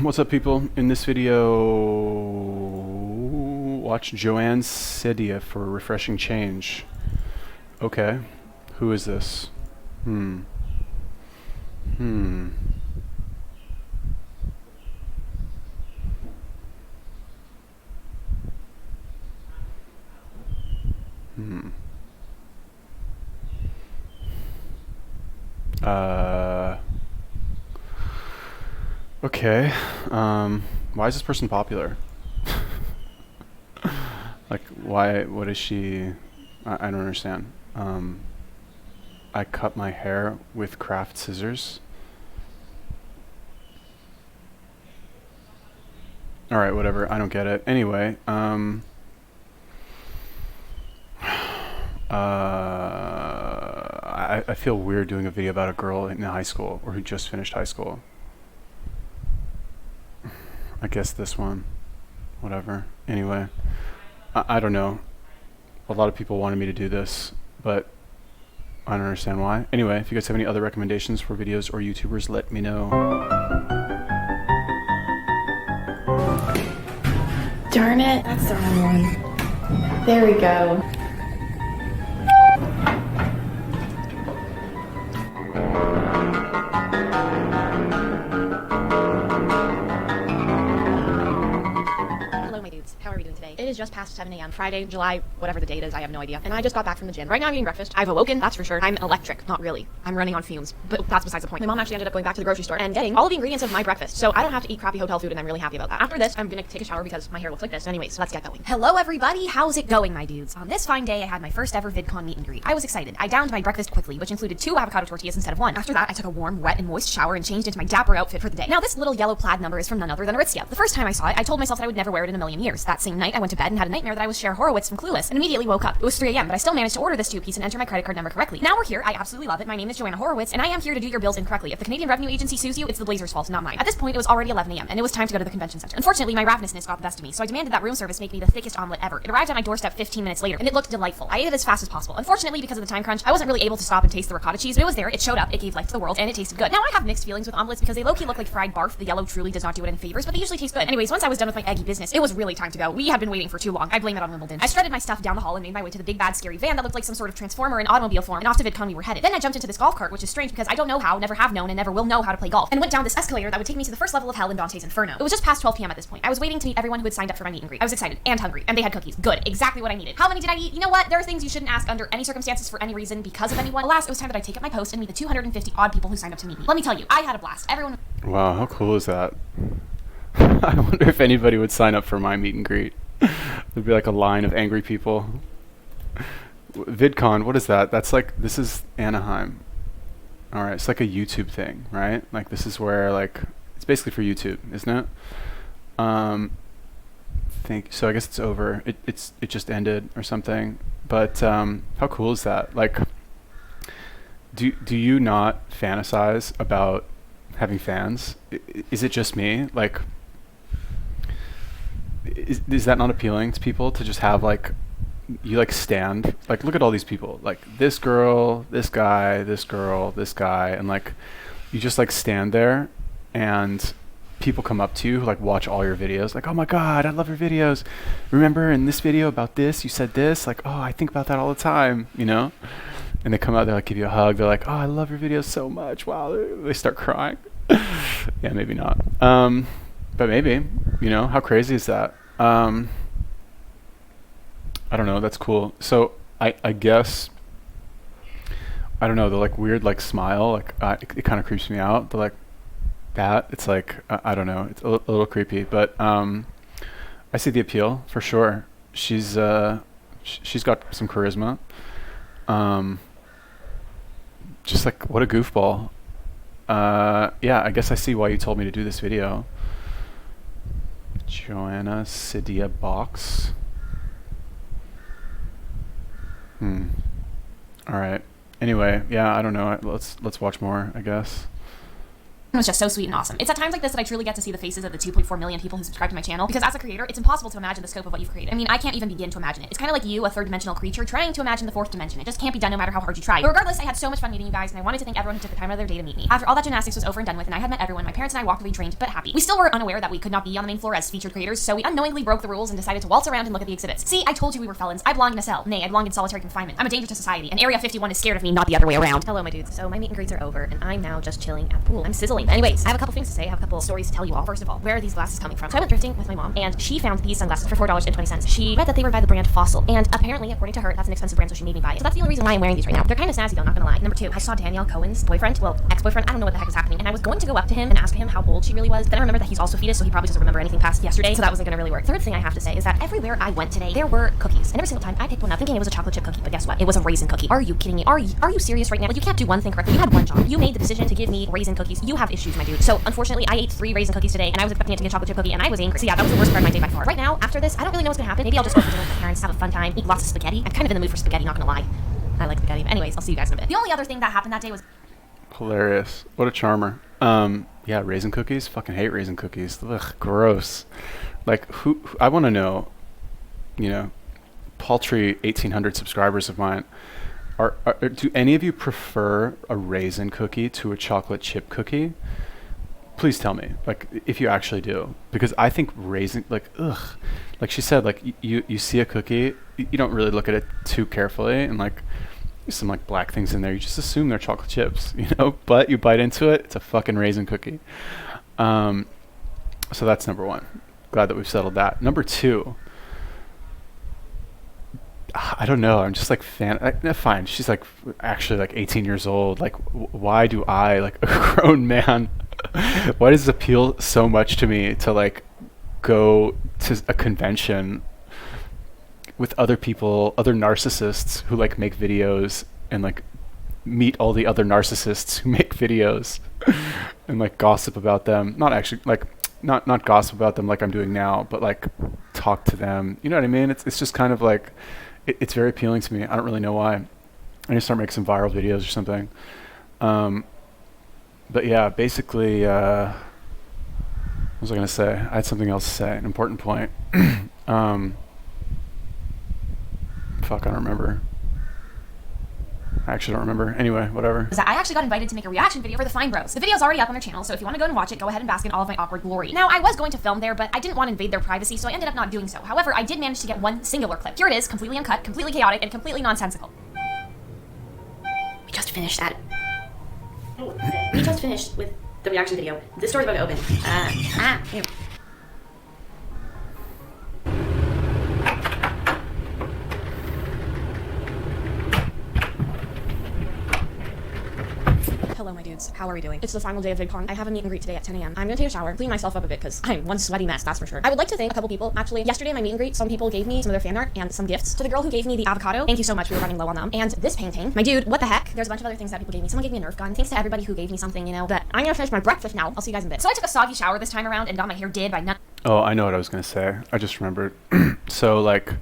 What's up, people? In this video, watch Joana Ceddia for a refreshing change. Okay, who is this? Hmm. Hmm. Hmm. Okay. Why is this person popular? Like, why? What is she? I don't understand. I cut my hair with craft scissors. Alright, whatever. I don't get it. Anyway, I feel weird doing a video about a girl in high school or who just finished high school. I guess this one. Whatever. Anyway, I don't know. A lot of people wanted me to do this, but I don't understand why. Anyway, if you guys have any other recommendations for videos or YouTubers, let me know. Darn it, that's the wrong one. There we go. Hello, my dudes. How are we doing today? It is just past 7 a.m. Friday, July, whatever the date is, I have no idea. And I just got back from the gym. Right now I'm eating breakfast. I've awoken, that's for sure. I'm electric. Not really. I'm running on fumes. But that's besides the point. My mom actually ended up going back to the grocery store and getting all of the ingredients of my breakfast. So I don't have to eat crappy hotel food, and I'm really happy about that. After this, I'm gonna take a shower because my hair looks like this. Anyways, so let's get going. Hello, everybody. How's it going, my dudes? On this fine day, I had my first ever VidCon meet and greet. I was excited. I downed my breakfast quickly, which included 2 avocado tortillas instead of 1. After that, I took a warm, wet, and moist shower and changed into my dapper outfit for the day. Now, this little yellow plaid number is from none other than Aritzia. The first time I saw it, I told myself that I would never wear it in a million years. That same night, I went to bed and had a nightmare that I was Cher Horowitz from Clueless, and immediately woke up. It was 3 a.m., but I still managed to order this 2-piece and enter my credit card number correctly. Now we're here. I absolutely love it. My name is Joana Horowitz, and I am here to do your bills incorrectly. If the Canadian Revenue Agency sues you, it's the Blazers' fault, not mine. At this point, it was already 11 a.m., and it was time to go to the convention center. Unfortunately, my ravenousness got the best of me, so I demanded that room service make me the thickest omelet ever. It arrived at my doorstep 15 minutes later, and it looked delightful. I ate it as fast as possible. Unfortunately, because of the time crunch, I wasn't really able to stop and taste the ricotta cheese, but it was there, it showed up, it gave life to the world, and it tasted good. Now I have mixed feelings with omelets because they low-key look like fried barf. The yellow truly does not do it any favors, but they usually taste good. Anyways, once I was done with my eggy business, it was really time to go. We had been waiting for too long. I blame it on Wimbledon. I strutted my stuff down the hall and made my way to the big bad scary van that looked like some sort of transformer in automobile form, and off to VidCon we were headed. Then I jumped into this golf cart, which is strange because I don't know how, never have known, and never will know how to play golf, and went down this escalator that would take me to the first level of hell in Dante's Inferno. It was just past 12 p.m. at this point. I was waiting to meet everyone who had signed up for my meet and greet. I was excited and hungry, and they had cookies. Good, exactly what I needed. How many did I eat? You know what? There are things you shouldn't ask under any circumstances for any reason because of anyone. Alas, it was time that I take up my post and meet the 250 odd people who signed up to meet me. Let me tell you, I had a blast. Everyone. Wow, how cool is that? I wonder if anybody would sign up for my meet and greet. There'd be like a line of angry people. VidCon, what is that? That's like, this is Anaheim. Alright, it's like a YouTube thing, right? Like, this is where, like, it's basically for YouTube, isn't it? So I guess it's over. It just ended or something. But how cool is that? Like, do you not fantasize about having fans? Is it just me? Like, is that not appealing to people to just have, like, you like stand, like, look at all these people, like this girl, this guy, this girl, this guy, and like you just like stand there and people come up to you who like watch all your videos, like, oh my god, I love your videos, remember in this video about this you said this, like, oh, I think about that all the time, you know? And they come out, they like give you a hug, they're like, oh, I love your videos so much, wow. They start crying. Yeah, maybe not, but maybe, you know, how crazy is that? I don't know, that's cool. So I guess, I don't know, the like weird like smile, like it kind of creeps me out. The like that, it's like, I don't know, it's a little creepy, but I see the appeal for sure. She's got some charisma. Just like, what a goofball. Yeah, I guess I see why you told me to do this video. Joana Ceddia box. All right. Anyway, yeah, I don't know. Let's watch more, I guess. It was just so sweet and awesome. It's at times like this that I truly get to see the faces of the 2.4 million people who subscribe to my channel, because as a creator, it's impossible to imagine the scope of what you've created. I mean, I can't even begin to imagine it. It's kind of like you, a third-dimensional creature, trying to imagine the fourth dimension. It just can't be done no matter how hard you try. But regardless, I had so much fun meeting you guys, and I wanted to thank everyone who took the time out of their day to meet me. After all that gymnastics was over and done with, and I had met everyone, my parents and I walked away drained but happy. We still were unaware that we could not be on the main floor as featured creators, so we unknowingly broke the rules and decided to waltz around and look at the exhibits. See, I told you we were felons. I belong in a cell. Nay, I belong in solitary confinement. I'm a danger to society, and Area 51 is scared of me, not the other way around. Hello, my dudes. So my meet and greets are over, and I'm now just chilling at the pool. I'm sizzling. But anyways, I have a couple things to say. I have a couple stories to tell you all. First of all, where are these glasses coming from? So I went thrifting with my mom, and she found these sunglasses for $4.20. She read that they were by the brand Fossil, and apparently, according to her, that's an expensive brand, so she made me buy it. So that's the only reason why I'm wearing these right now. They're kind of snazzy though, not gonna lie. Number two, I saw Danielle Cohen's boyfriend, well, ex-boyfriend, I don't know what the heck is happening, and I was going to go up to him and ask him how old she really was, but then I remembered that he's also a fetus, so he probably doesn't remember anything past yesterday, so that wasn't gonna really work. Third thing I have to say is that everywhere I went today, there were cookies, and every single time I picked one up thinking it was a chocolate chip cookie, but guess what? It was a raisin cookie. Are you kidding me? Are you serious right now? Like, you can't do one thing correctly. You had one job. You made the decision to give me raisin cookies. You have issues, my dude. So unfortunately, I ate 3 raisin cookies today, and I was expecting it to get chocolate chip cookie, and I was angry. So yeah, that was the worst part of my day by far. Right now, after this, I don't really know what's gonna happen. Maybe I'll just go for dinner with my parents, have a fun time, eat lots of spaghetti. I'm kind of in the mood for spaghetti, not gonna lie. I like spaghetti. But anyways, I'll see you guys in a bit. The only other thing that happened that day was Hilarious. What a charmer. Yeah, raisin cookies. Fucking hate raisin cookies. Ugh, gross. Like, who I want to know, you know, paltry 1,800 subscribers of mine, do any of you prefer a raisin cookie to a chocolate chip cookie? Please tell me, like, if you actually do, because I think raisin, like, ugh, like she said, like, you see a cookie, you don't really look at it too carefully, and like, there's some like black things in there, you just assume they're chocolate chips, you know, but you bite into it, it's a fucking raisin cookie. So that's number one. Glad that we've settled that. Number two, I don't know. I'm just like fine. She's like actually like 18 years old. Like, why do I, like a grown man, why does it appeal so much to me to like go to a convention with other people, other narcissists who like make videos, and like meet all the other narcissists who make videos and like gossip about them? Not actually like not gossip about them like I'm doing now, but like talk to them. You know what I mean? It's just kind of like it's very appealing to me. I don't really know why. I need to start making some viral videos or something. But yeah, basically, what was I going to say? I had something else to say, an important point. Fuck, I don't remember. I actually don't remember. Anyway, whatever. I actually got invited to make a reaction video for the Fine Bros. The video's already up on their channel, so if you want to go and watch it, go ahead and bask in all of my awkward glory. Now, I was going to film there, but I didn't want to invade their privacy, so I ended up not doing so. However, I did manage to get one singular clip. Here it is, completely uncut, completely chaotic, and completely nonsensical. We just finished that. We just finished with the reaction video. This door's about to open. Here. Hello, my dudes. How are we doing? It's the final day of Vidcon. I have a meet and greet today at 10 a.m. I'm gonna take a shower, clean myself up a bit, because I'm one sweaty mess, that's for sure. I would like to thank a couple people. Actually, yesterday at my meet and greet, some people gave me some of their fan art and some gifts. To the girl who gave me the avocado, thank you so much, we were running low on them. And this painting, my dude, what the heck? There's a bunch of other things that people gave me. Someone gave me a Nerf gun. Thanks to everybody who gave me something, you know. But I'm gonna finish my breakfast now. I'll see you guys in a bit. So I took a soggy shower this time around and got my hair did by Oh, I know what I was going to say. I just remembered. So, like,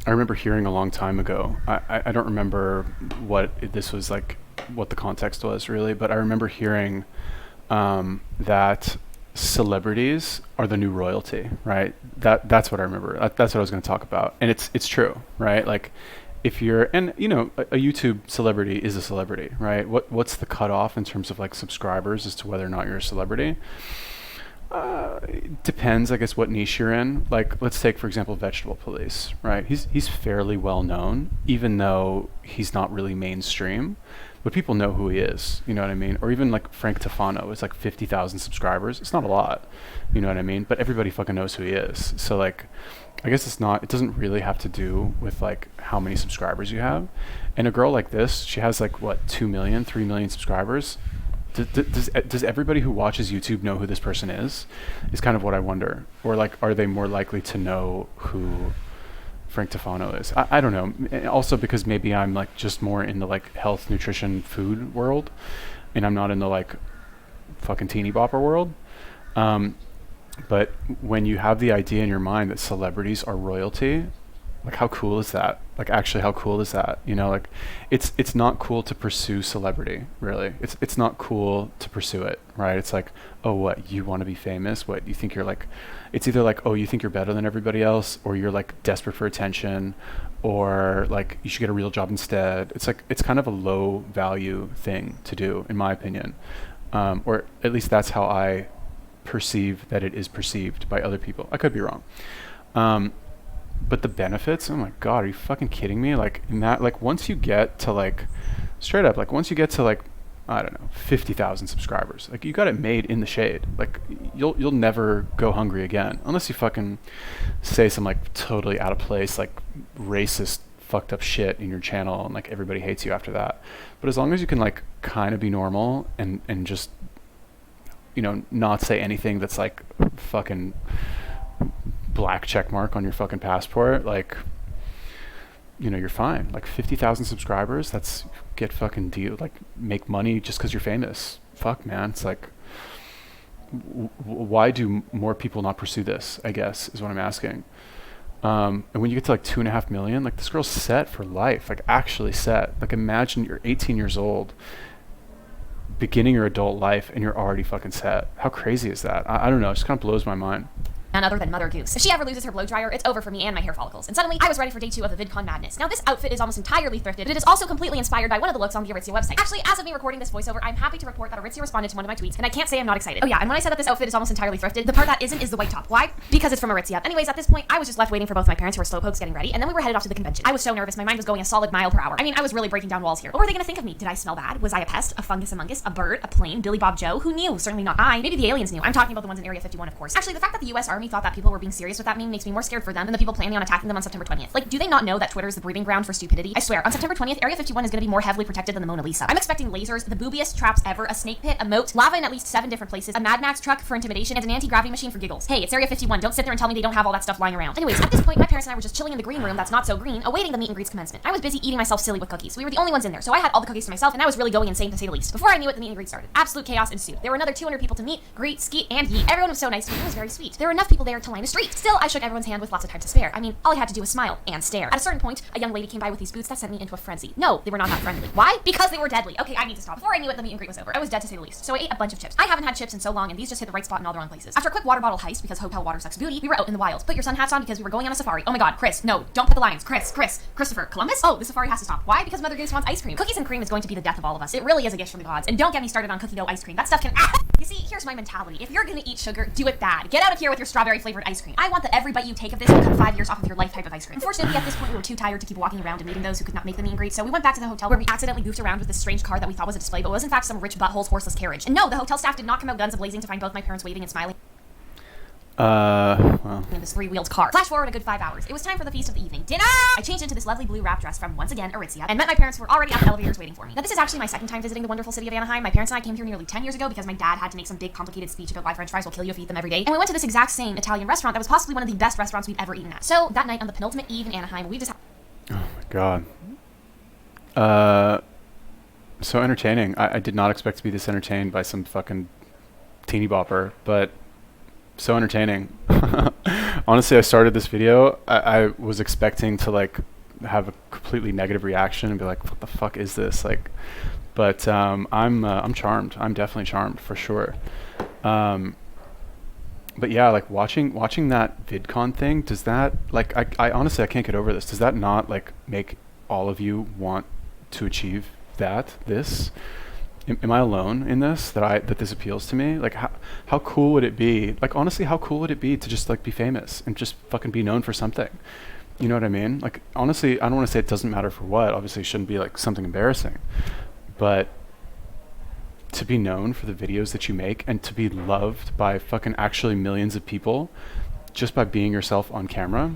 I remember hearing a long time ago. I don't remember what this was like, what the context was really, but I remember hearing that celebrities are the new royalty, right? That's what I remember. That's what I was going to talk about, and it's true, right? Like, if you're, and you know, a YouTube celebrity is a celebrity, right? What's the cutoff in terms of like subscribers as to whether or not you're a celebrity? It depends, I guess, what niche you're in. Like, let's take, for example, Vegetable Police, right? He's fairly well known, even though he's not really mainstream, but people know who he is, you know what I mean? Or even like Frank Tufano is like 50,000 subscribers. It's not a lot, you know what I mean? But everybody fucking knows who he is. So like, I guess it doesn't really have to do with like how many subscribers you have. And a girl like this, she has like what, 2 million, 3 million subscribers. Does everybody who watches YouTube know who this person is kind of what I wonder. Or like, are they more likely to know who Frank Tufano is? I don't know. Also because maybe I'm like just more in the like health, nutrition, food world, and I'm not in the like fucking teeny bopper world. But when you have the idea in your mind that celebrities are royalty, Like, how cool is that? Like, actually, how cool is that? You know, like, it's not cool to pursue celebrity, really. It's not cool to pursue it, right? It's like, oh, what, you want to be famous? What, you think you're like, it's either like, oh, you think you're better than everybody else, or you're like desperate for attention, or like you should get a real job instead. It's like, it's kind of a low value thing to do, in my opinion. Or at least that's how I perceive that it is perceived by other people. I could be wrong. But the benefits, oh my God, are you fucking kidding me? Like, in that, like, once you get to like, straight up, like, once you get to like, I don't know, 50,000 subscribers, like, you got it made in the shade. Like, you'll never go hungry again, unless you fucking say some like totally out of place, like racist, fucked up shit in your channel, and like everybody hates you after that. But as long as you can like kind of be normal and just, you know, not say anything that's like fucking black check mark on your fucking passport, like, you know, you're fine. Like 50,000 subscribers, that's get fucking deal, like make money just because you're famous. Fuck, man. It's like, why do more people not pursue this, I guess, is what I'm asking. And when you get to like 2.5 million, like, this girl's set for life, like actually set. Like, imagine you're 18 years old, beginning your adult life, and you're already fucking set. How crazy is that? I don't know, it just kind of blows my mind. None other than Mother Goose. If she ever loses her blow dryer, it's over for me and my hair follicles. And suddenly, I was ready for day 2 of the VidCon madness. Now, this outfit is almost entirely thrifted, but it is also completely inspired by one of the looks on the Aritzia website. Actually, as of me recording this voiceover, I'm happy to report that Aritzia responded to one of my tweets, and I can't say I'm not excited. Oh yeah, and when I said that this outfit is almost entirely thrifted, the part that isn't is the white top. Why? Because it's from Aritzia. Anyways, at this point, I was just left waiting for both my parents, who were slowpokes, getting ready, and then we were headed off to the convention. I was so nervous, my mind was going a solid mile per hour. I mean, I was really breaking down walls here. What were they gonna think of me? Did I smell bad? Was I a pest? A fungus among us? A bird? A plane? Billy Bob Joe? Who knew? Certainly not I. Maybe the aliens knew. I'm talking about the ones in Area 51, of course. Actually, the fact that the US Army thought that people were being serious with that meme makes me more scared for them than the people planning on attacking them on September 20th. Like, do they not know that Twitter is the breeding ground for stupidity? I swear, on September 20th, Area 51 is gonna be more heavily protected than the Mona Lisa. I'm expecting lasers, the boobiest traps ever, a snake pit, a moat, lava in at least 7 different places, a Mad Max truck for intimidation, and an anti-gravity machine for giggles. Hey, it's Area 51. Don't sit there and tell me they don't have all that stuff lying around. Anyways, at this point, my parents and I were just chilling in the green room that's not so green, awaiting the meet and greets commencement. I was busy eating myself silly with cookies. We were the only ones in there, so I had all the cookies to myself, and I was really going insane, to say the least. Before I knew it, the meet and greet started. Absolute chaos ensued. There were another 200 people to meet, greet, ski, and yeet. Everyone was so nice to me. It was very sweet. There were enough people there to line a street. Still, I shook everyone's hand with lots of time to spare. I mean, all I had to do was smile and stare. At a certain point, a young lady came by with these boots that sent me into a frenzy. No, they were not that friendly. Why? Because they were deadly. Okay, I need to stop. Before I knew it, the meet and greet was over. I was dead, to say the least. So I ate a bunch of chips. I haven't had chips in so long, and these just hit the right spot in all the wrong places. After a quick water bottle heist, because hotel water sucks booty, we were out in the wild. Put your sun hats on because we were going on a safari. Oh my God, Chris, no, don't put the lions. Christopher, Columbus? Oh, the safari has to stop. Why? Because Mother Goose wants ice cream. Cookies and cream is going to be the death of all of us. It really is a gift from the gods. And don't get me started on cookie dough ice cream. That stuff can You see, here's my mentality. If you're gonna eat sugar, do it bad. Get out of here with your strawberry flavored ice cream. I want that every bite you take of this will cut 5 years off of your life type of ice cream. Unfortunately, at this point, we were too tired to keep walking around and meeting those who could not make the meet and greet, so we went back to the hotel, where we accidentally goofed around with this strange car that we thought was a display, but was in fact some rich butthole's horseless carriage. And no, the hotel staff did not come out guns a-blazing to find both my parents waving and smiling Well. in this 3-wheeled car. Flash forward a good 5 hours. It was time for the feast of the evening. Dinner! I changed into this lovely blue wrap dress from, once again, Aritzia, and met my parents who were already on the elevators waiting for me. Now, this is actually my second time visiting the wonderful city of Anaheim. My parents and I came here nearly 10 years ago because my dad had to make some big, complicated speech about why French fries will kill you if you eat them every day. And we went to this exact same Italian restaurant that was possibly one of the best restaurants we'd ever eaten at. So, that night on the penultimate eve in Anaheim, we just Oh my God. So entertaining. I did not expect to be this entertained by some fucking teeny bopper, but so entertaining. Honestly, I started this video, I was expecting to like have a completely negative reaction and be like, what the fuck is this? Like, but I'm charmed. I'm definitely charmed for sure. But yeah, like watching that VidCon thing, does that, like, I honestly, I can't get over this. Does that not like make all of you want to achieve this? Am I alone in this, that this appeals to me? Like, how cool would it be? Like, honestly, how cool would it be to just like be famous and just fucking be known for something? You know what I mean? Like, honestly, I don't want to say it doesn't matter for what. Obviously, it shouldn't be like something embarrassing, but to be known for the videos that you make and to be loved by fucking actually millions of people just by being yourself on camera,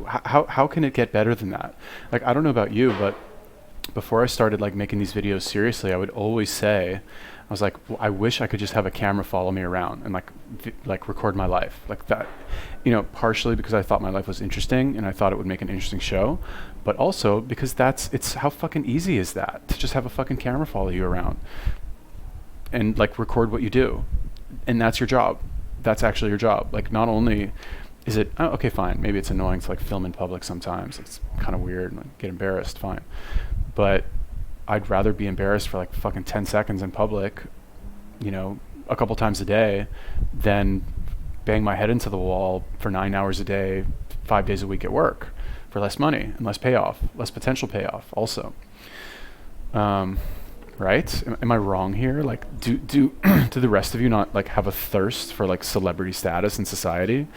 how can it get better than that? Like, I don't know about you, but before I started like making these videos seriously, I would always say, I was like, well, I wish I could just have a camera follow me around and like record my life like that, you know, partially because I thought my life was interesting and I thought it would make an interesting show, but also because it's how fucking easy is that to just have a fucking camera follow you around and like record what you do, and that's your job. That's actually your job. Like, not only is it, oh, okay, fine. Maybe it's annoying to like film in public sometimes. It's kind of weird and like, get embarrassed, fine. But I'd rather be embarrassed for like fucking 10 seconds in public, you know, a couple times a day than bang my head into the wall for 9 hours a day, 5 days a week at work for less money and less payoff, less potential payoff also. Right? Am I wrong here? Like, do do the rest of you not like have a thirst for like celebrity status in society?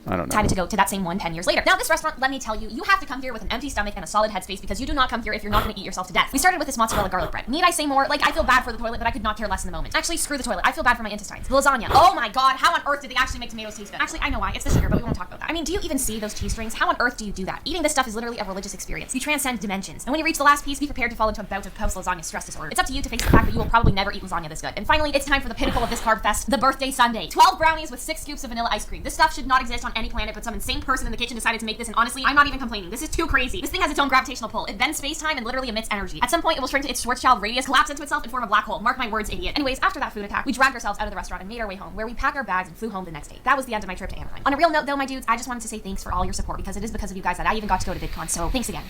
I don't know. Decided to go to that same one 10 years later. Now, this restaurant, let me tell you, you have to come here with an empty stomach and a solid headspace because you do not come here if you're not going to eat yourself to death. We started with this mozzarella garlic bread. Need I say more? Like, I feel bad for the toilet, but I could not care less in the moment. Actually, screw the toilet. I feel bad for my intestines. The lasagna. Oh my god, how on earth did they actually make tomatoes taste good? Actually, I know why. It's the sugar, but we won't talk about that. I mean, do you even see those cheese strings? How on earth do you do that? Eating this stuff is literally a religious experience. You transcend dimensions. And when you reach the last piece, be prepared to fall into a bout of post-lasagna stress disorder. It's up to you to face the fact that you will probably never eat lasagna this good. And finally, it's time for the pinnacle of this carb fest, the birthday sundae. 12 brownies with 6 scoops of vanilla ice cream. This stuff should not exist on any planet, but some insane person in the kitchen decided to make this, and honestly, I'm not even complaining. This is too crazy. This thing has its own gravitational pull. It bends space-time and literally emits energy. At some point, it will shrink to its Schwarzschild radius, collapse into itself, and form a black hole. Mark my words, idiot. Anyways, after that food attack, we dragged ourselves out of the restaurant and made our way home, where we packed our bags and flew home the next day. That was the end of my trip to Anaheim. On a real note, though, my dudes, I just wanted to say thanks for all your support, because it is because of you guys that I even got to go to Vidcon, so thanks again.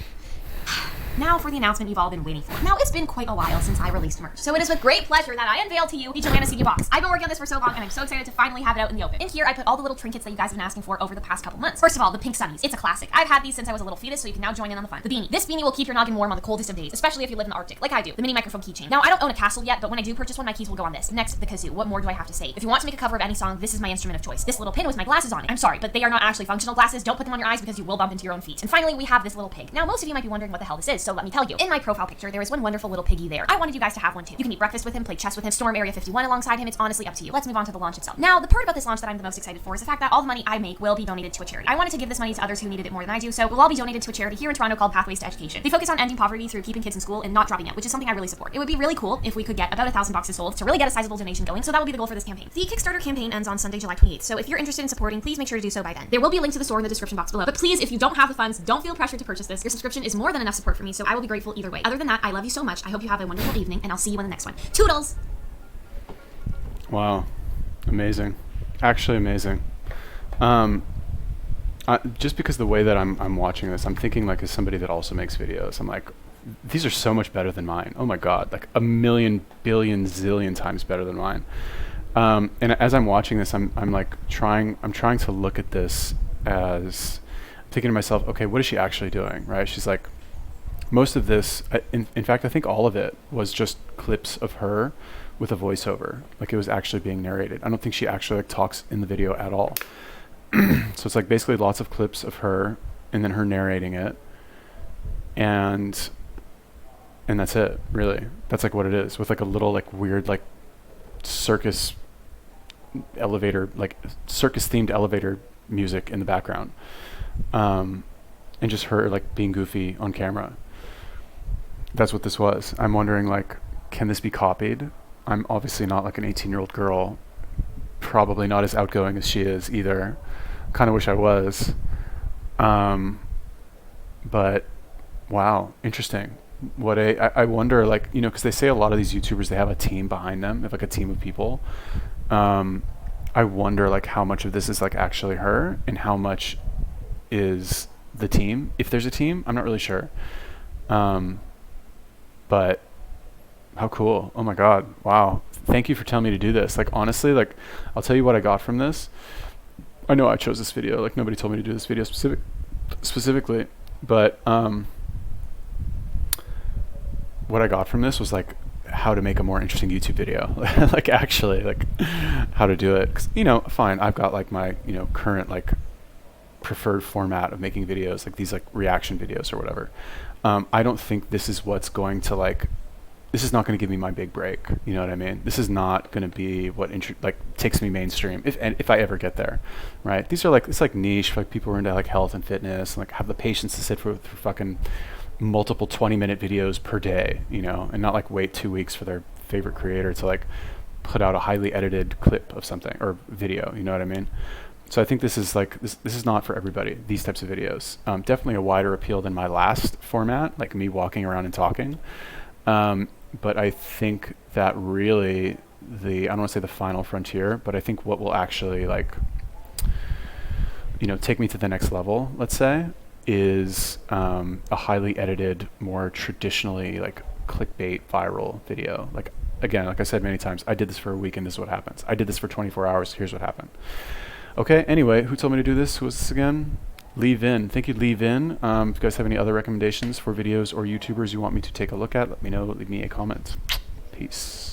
Now for the announcement you've all been waiting for. Now, it's been quite a while since I released merch, so it is with great pleasure that I unveil to you the Joana Ceddia box. I've been working on this for so long, and I'm so excited to finally have it out in the open. In here, I put all the little trinkets that you guys have been asking for over the past couple months. First of all, the pink sunnies. It's a classic. I've had these since I was a little fetus, so you can now join in on the fun. The beanie. This beanie will keep your noggin warm on the coldest of days, especially if you live in the Arctic, like I do. The mini microphone keychain. Now, I don't own a castle yet, but when I do purchase one, my keys will go on this. Next, the kazoo. What more do I have to say? If you want to make a cover of any song, this is my instrument of choice. This little pin with my glasses on it. I'm sorry, but they are not actually functional glasses. Don't put them on your eyes because you will bump into your own feet. And finally, we have this little pig. Now, most of you might be wondering what the hell this is, so let me tell you. In my profile picture, there is one wonderful little piggy there. I wanted you guys to have one too. You can eat breakfast with him, play chess with him, storm Area 51 alongside him. It's honestly up to you. Let's move on to the launch itself. Now, the part about this launch that I'm the most excited for is the fact that all the money I make will be donated to a charity. I wanted to give this money to others who needed it more than I do, so it will all be donated to a charity here in Toronto called Pathways to Education. They focus on ending poverty through keeping kids in school and not dropping out, which is something I really support. It would be really cool if we could get about 1,000 boxes sold to really get a sizable donation going, so that will be the goal for this campaign. The Kickstarter campaign ends on Sunday, July 28th, so if you're interested in supporting, please make sure to do so by then. There will be a link to the store in the description box below, but please, if you don't have the funds, don't feel pressured to purchase this. Your subscription is more than enough support for me, so I will be grateful either way. Other than that, I love you so much. I hope you have a wonderful evening, and I'll see you in the next one. Toodles! Wow. Amazing. Actually amazing. Just because the way that I'm watching this, I'm thinking like as somebody that also makes videos, I'm like, these are so much better than mine. Oh my God, like a million, billion, zillion times better than mine. And as I'm watching this, I'm trying to look at this as thinking to myself, okay, what is she actually doing, right? She's like, most of this, in fact, I think all of it was just clips of her with a voiceover. Like it was actually being narrated. I don't think she actually like talks in the video at all. So it's like basically lots of clips of her and then her narrating it. And that's it, really. That's like what it is, with like a little like weird like circus elevator, like circus themed elevator music in the background. And just her like being goofy on camera. That's what this was. I'm wondering like, can this be copied? I'm obviously not like an 18-year-old girl, probably not as outgoing as she is either. Kind of wish I was. But wow, interesting. I wonder, like, you know, because they say a lot of these YouTubers, they have a team behind them. They have like a team of people. I wonder like how much of this is like actually her and how much is the team. If there's a team, I'm not really sure. But how cool. Oh my God. Wow. Thank you for telling me to do this. Like, honestly, like, I'll tell you what I got from this. I know I chose this video. Like, nobody told me to do this video specifically. But what I got from this was, like, how to make a more interesting YouTube video. Like, actually, like, how to do it. 'Cause, you know, fine. I've got, like, my, you know, current, like, preferred format of making videos, like these, like, reaction videos or whatever. I don't think this is what's going to, like, this is not going to give me my big break. You know what I mean? This is not going to be what like takes me mainstream if I ever get there, right? These are like, it's like niche for like people who are into like health and fitness and like have the patience to sit for fucking multiple 20-minute videos per day, you know, and not like wait 2 weeks for their favorite creator to like put out a highly edited clip of something or video. You know what I mean? So I think this is like this is not for everybody. These types of videos, definitely a wider appeal than my last format, like me walking around and talking. But I think that really I don't want to say the final frontier, but I think what will actually like, you know, take me to the next level, let's say, is a highly edited, more traditionally like clickbait viral video. Like, again, like I said many times, I did this for a week and this is what happens. I did this for 24 hours, here's what happened. Okay, anyway, who told me to do this? Who was this again? Leave In. Thank you, Leave In. If you guys have any other recommendations for videos or YouTubers you want me to take a look at, let me know. Leave me a comment. Peace.